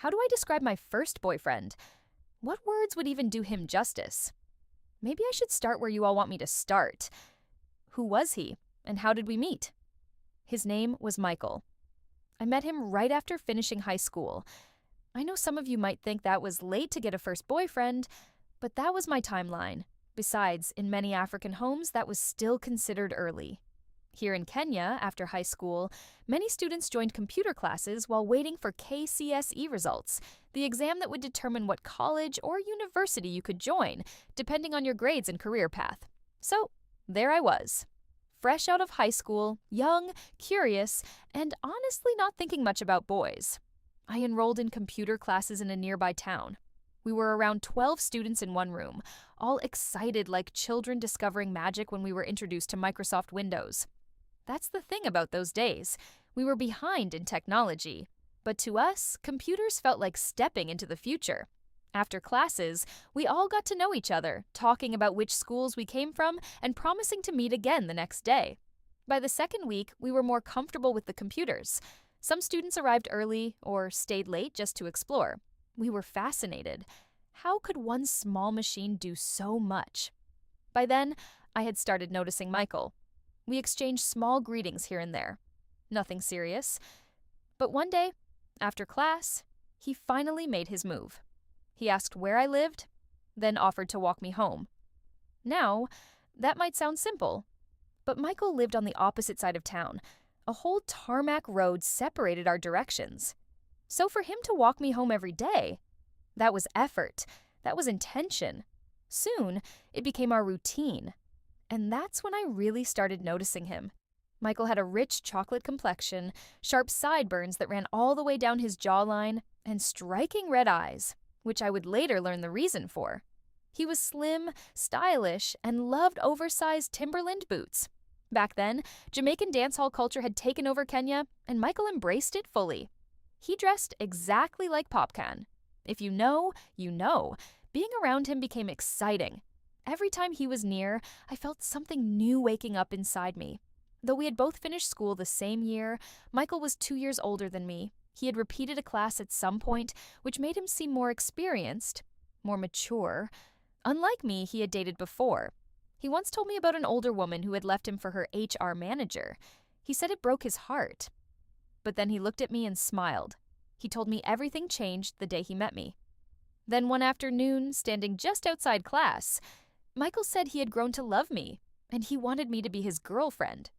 How do I describe my first boyfriend? What words would even do him justice? Maybe I should start where you all want me to start. Who was he, and how did we meet? His name was Michael. I met him right after finishing high school. I know some of you might think that was late to get a first boyfriend, but that was my timeline. Besides, in many African homes, that was still considered early. Here in Kenya, after high school, many students joined computer classes while waiting for KCSE results, the exam that would determine what college or university you could join, depending on your grades and career path. So, there I was. Fresh out of high school, young, curious, and honestly not thinking much about boys. I enrolled in computer classes in a nearby town. We were around 12 students in one room, all excited like children discovering magic when we were introduced to Microsoft Windows. That's the thing about those days. We were behind in technology. But to us, computers felt like stepping into the future. After classes, we all got to know each other, talking about which schools we came from and promising to meet again the next day. By the second week, we were more comfortable with the computers. Some students arrived early or stayed late just to explore. We were fascinated. How could one small machine do so much? By then, I had started noticing Michael. We exchanged small greetings here and there. Nothing serious. But one day, after class, he finally made his move. He asked where I lived, then offered to walk me home. Now, that might sound simple, but Michael lived on the opposite side of town. A whole tarmac road separated our directions. So for him to walk me home every day, that was effort. That was intention. Soon, it became our routine. And that's when I really started noticing him. Michael had a rich chocolate complexion, sharp sideburns that ran all the way down his jawline, and striking red eyes, which I would later learn the reason for. He was slim, stylish, and loved oversized Timberland boots. Back then, Jamaican dancehall culture had taken over Kenya, and Michael embraced it fully. He dressed exactly like Popcan. If you know, you know. Being around him became exciting. Every time he was near, I felt something new waking up inside me. Though we had both finished school the same year, Michael was 2 years older than me. He had repeated a class at some point, which made him seem more experienced, more mature. Unlike me, he had dated before. He once told me about an older woman who had left him for her HR manager. He said it broke his heart. But then he looked at me and smiled. He told me everything changed the day he met me. Then one afternoon, standing just outside class, Michael said he had grown to love me, and he wanted me to be his girlfriend.